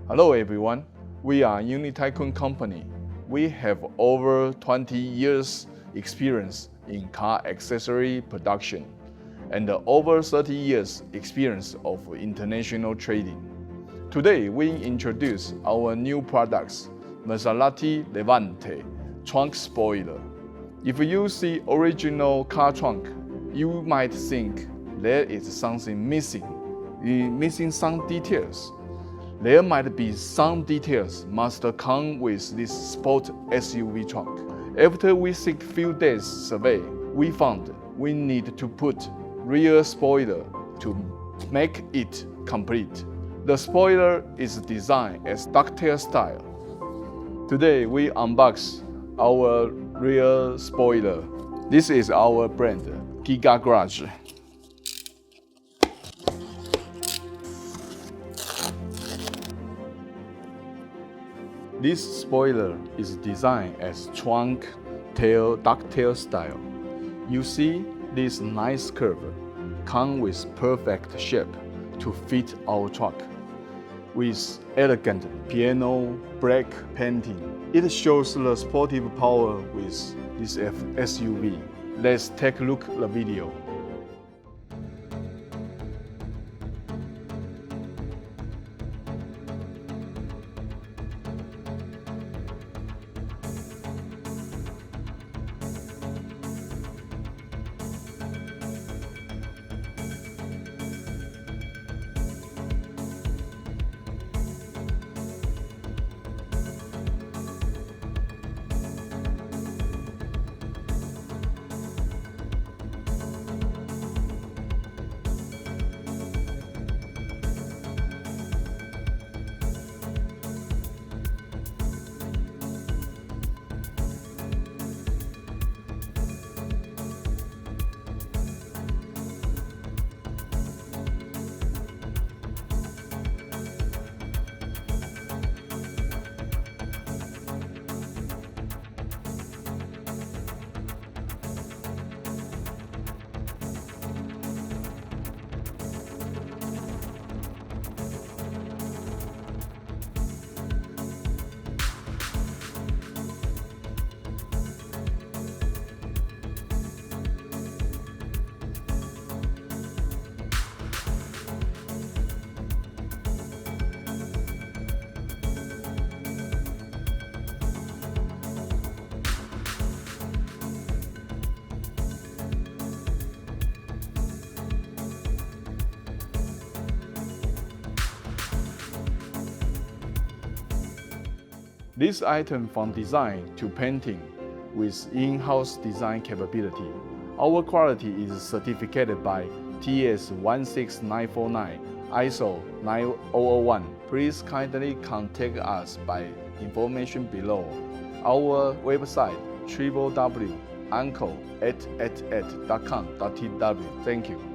Hello everyone, we are UNITYCOON company. We have over 20 years experience in car accessory production and over 30 years experience of international trading. Today we introduce our new products, MASALATI LEVANTE trunk spoiler. If you see original car trunk, you might think there is something missing. Missing some details. There might be some details must come with this sport SUV trunk. After we seek few days survey, we found we need to put rear spoiler to make it complete. The spoiler is designed as ducktail style. Today we unbox our rear spoiler. This is our brand, Giga Garage. This spoiler is designed as trunk tail ducktail style. You see this nice curve come with perfect shape to fit our truck. With elegant piano black painting, it shows the sportive power with this SUV. Let's take a look at the video. This item from design to painting with in-house design capability. Our quality is certificated by TS 16949, ISO 9001. Please kindly contact us by information below. Our website www.uncle888.com.tw. Thank you.